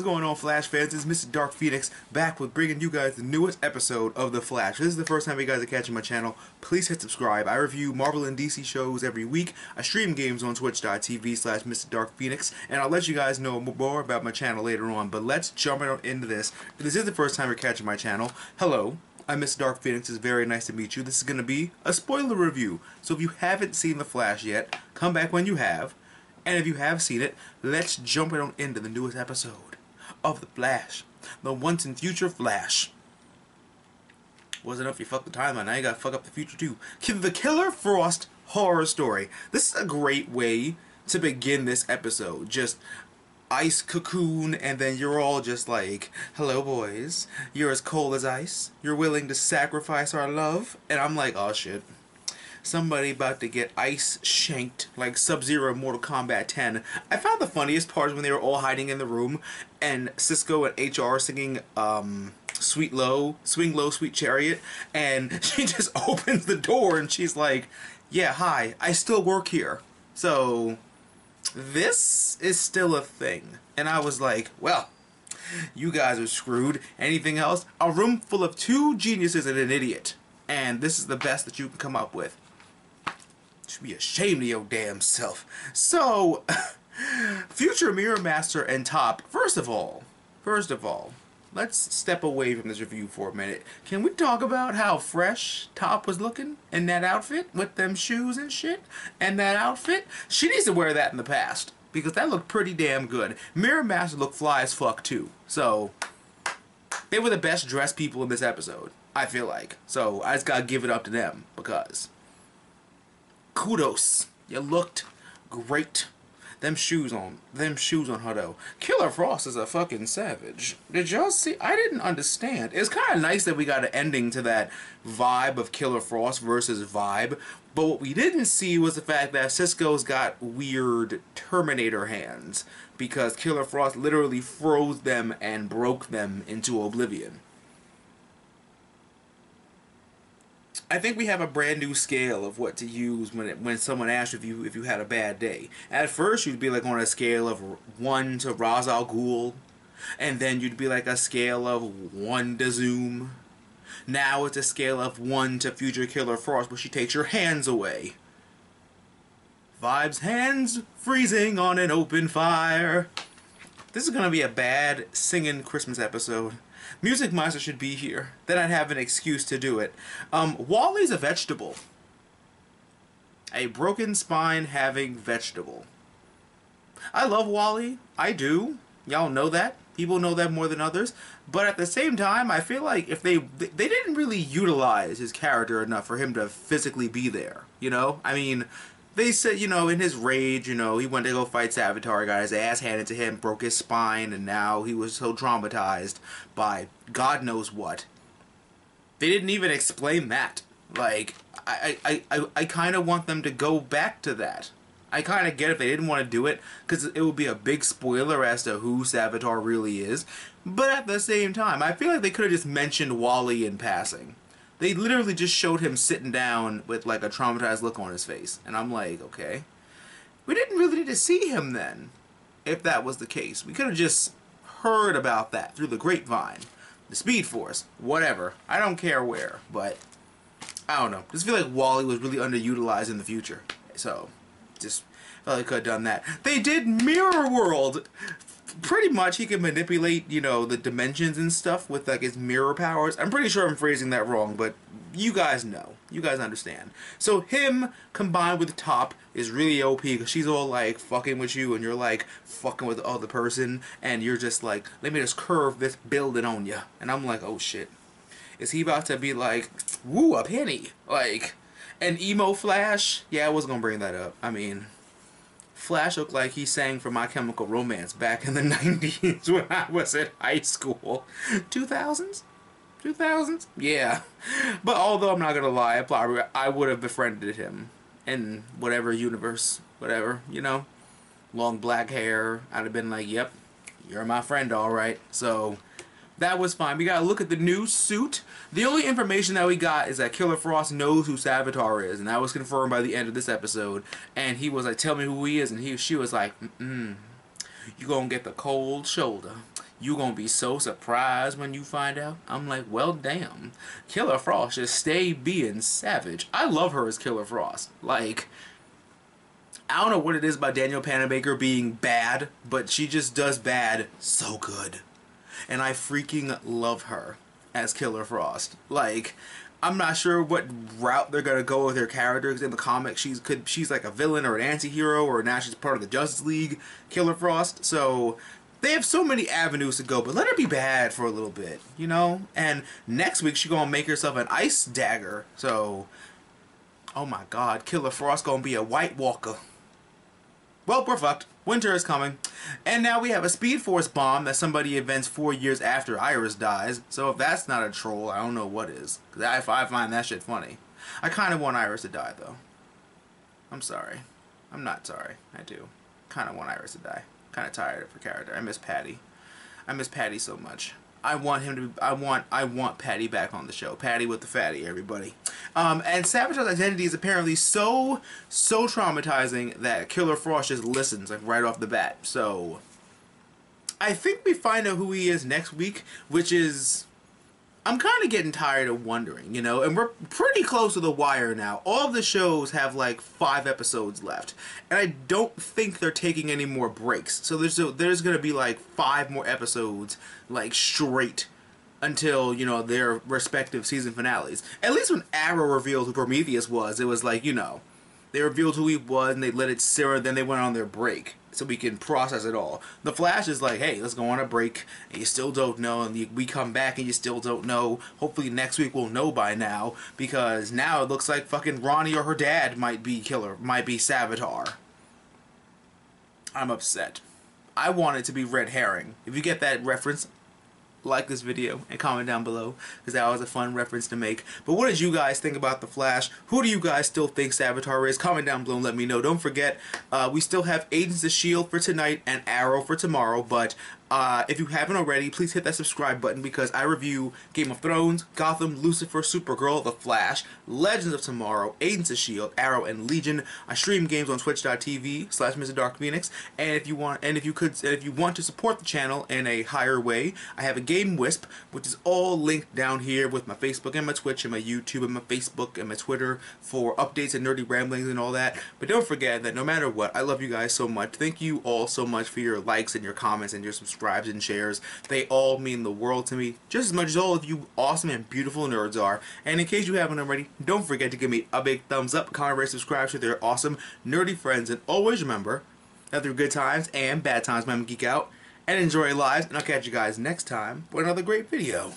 going on, Flash fans? This is Mr. Dark Phoenix back with bringing you guys the newest episode of The Flash. If this is the first time you guys are catching my channel, please hit subscribe. I review Marvel and DC shows every week. I stream games on twitch.tv/Mr. Dark Phoenix, and I'll let you guys know more about my channel later on. But let's jump into this. If this is the first time you're catching my channel, hello. I'm Mr. Dark Phoenix. It's very nice to meet you. This is going to be a spoiler review. So if you haven't seen The Flash yet, come back when you have. And if you have seen it, let's jump on into the newest episode of The Flash. The once and future Flash. Wasn't enough you fucked the timeline, now you gotta fuck up the future too. The Killer Frost horror story. This is a great way to begin this episode. Just ice cocoon, and then you're all just like, hello boys, you're as cold as ice, you're willing to sacrifice our love, and I'm like, oh shit, somebody about to get ice shanked like Sub-Zero in Mortal Kombat 10. I found the funniest part is when they were all hiding in the room and Cisco and HR singing Swing Low, Sweet Chariot, and she just opens the door and she's like, yeah, hi, I still work here. So this is still a thing. And I was like, well, you guys are screwed. Anything else? A room full of two geniuses and an idiot. And this is the best that you can come up with. You should be ashamed of your damn self. So, future Mirror Master and Top, first of all, let's step away from this review for a minute. Can we talk about how fresh Top was looking in that outfit with them shoes and shit? And that outfit? She needs to wear that in the past because that looked pretty damn good. Mirror Master looked fly as fuck too. So, they were the best dressed people in this episode, I feel like. So, I just gotta give it up to them because kudos. You looked great. Them shoes on her though. Killer Frost is a fucking savage. Did y'all see? I didn't understand. It's kind of nice that we got an ending to that vibe of Killer Frost versus Vibe. But what we didn't see was the fact that Cisco's got weird Terminator hands. Because Killer Frost literally froze them and broke them into oblivion. I think we have a brand new scale of what to use when someone asks if you had a bad day. At first, you'd be like on a scale of 1 to Ra's al Ghul, and then you'd be like a scale of 1 to Zoom. Now it's a scale of 1 to Future Killer Frost, where she takes your hands away. Vibe's hands freezing on an open fire. This is gonna be a bad singing Christmas episode. Music Monster should be here. Then I'd have an excuse to do it. Wally's a vegetable. A broken spine having vegetable. I love Wally. I do. Y'all know that. People know that more than others. But at the same time, I feel like if they didn't really utilize his character enough for him to physically be there. You know? I mean, they said, you know, in his rage, you know, he went to go fight Savitar, got his ass handed to him, broke his spine, and now he was so traumatized by God knows what. They didn't even explain that. Like, I kind of want them to go back to that. I kind of get if they didn't want to do it, because it would be a big spoiler as to who Savitar really is. But at the same time, I feel like they could have just mentioned Wally in passing. They literally just showed him sitting down with like a traumatized look on his face. And I'm like, okay. We didn't really need to see him then, if that was the case. We could have just heard about that through the grapevine. The Speed Force. Whatever. I don't care where. But, I don't know. I just feel like Wally was really underutilized in the future. So, just felt like they could have done that. They did Mirror World. Pretty much he can manipulate, you know, the dimensions and stuff with like his mirror powers. I'm pretty sure I'm phrasing that wrong, but you guys know. You guys understand. So him combined with Top is really OP because she's all like fucking with you and you're like fucking with the other person and you're just like, let me just curve this building on you. And I'm like, oh shit. Is he about to be like, woo, a penny? Like, an emo Flash? Yeah, I was gonna bring that up. I mean, Flash looked like he sang for My Chemical Romance back in the 90s when I was in high school. 2000s? 2000s? Yeah. But although I'm not gonna lie, I would have befriended him in whatever universe, whatever, you know? Long black hair. I'd have been like, yep, you're my friend, alright. So, that was fine. We gotta look at the new suit. The only information that we got is that Killer Frost knows who Savitar is, and that was confirmed by the end of this episode. And he was like, tell me who he is, and she was like, you gonna get the cold shoulder. You gonna be so surprised when you find out. I'm like, well, damn. Killer Frost just stay being savage. I love her as Killer Frost. Like, I don't know what it is about Danielle Panabaker being bad, but she just does bad so good. And I freaking love her as Killer Frost. Like, I'm not sure what route they're gonna go with her character, because in the comics she's like a villain or an anti-hero, or now she's part of the Justice League, Killer Frost. So they have so many avenues to go, but let her be bad for a little bit, you know? And next week she's gonna make herself an ice dagger. So, oh my god, Killer Frost gonna be a White Walker. Well, we're fucked. Winter is coming. And now we have a Speed Force bomb that somebody invents 4 years after Iris dies. So if that's not a troll, I don't know what is. Because I find that shit funny. I kind of want Iris to die, though. I'm sorry. I'm not sorry. I do. Kind of want Iris to die. Kind of tired of her character. I miss Patty. I miss Patty so much. I want him to. I want Patty back on the show. Patty with the fatty, everybody. And Savitar's identity is apparently so traumatizing that Killer Frost just listens like right off the bat. So I think we find out who he is next week, which is, I'm kind of getting tired of wondering, you know, and we're pretty close to the wire now. All of the shows have like 5 episodes left, and I don't think they're taking any more breaks. So there's going to be like 5 more episodes, like straight, until, you know, their respective season finales. At least when Arrow revealed who Prometheus was, it was like, you know, they revealed who he was and they let it simmer, then they went on their break so we can process it all. The Flash is like, hey, let's go on a break, and you still don't know, and we come back and you still don't know. Hopefully next week we'll know by now, because now it looks like fucking Ronnie or her dad might be Savitar. I'm upset. I want it to be Red Herring. If you get that reference, like this video and comment down below, because that was a fun reference to make. But what did you guys think about The Flash? Who do you guys still think Savitar is? Comment down below and let me know. Don't forget, we still have Agents of S.H.I.E.L.D. for tonight and Arrow for tomorrow, but if you haven't already, please hit that subscribe button, because I review Game of Thrones, Gotham, Lucifer, Supergirl, The Flash, Legends of Tomorrow, Agents of S.H.I.E.L.D., Arrow, and Legion. I stream games on twitch.tv/MrDarkPhoenix, and if you want to support the channel in a higher way, I have a Game Wisp, which is all linked down here with my Facebook and my Twitch and my YouTube and my Facebook and my Twitter for updates and nerdy ramblings and all that. But don't forget that no matter what, I love you guys so much. Thank you all so much for your likes and your comments and your subscribes and shares. They all mean the world to me, just as much as all of you awesome and beautiful nerds are. And in case you haven't already, don't forget to give me a big thumbs up, comment, rate, subscribe to their awesome nerdy friends, and always remember that through good times and bad times, I'm geek out and enjoy your lives, and I'll catch you guys next time for another great video.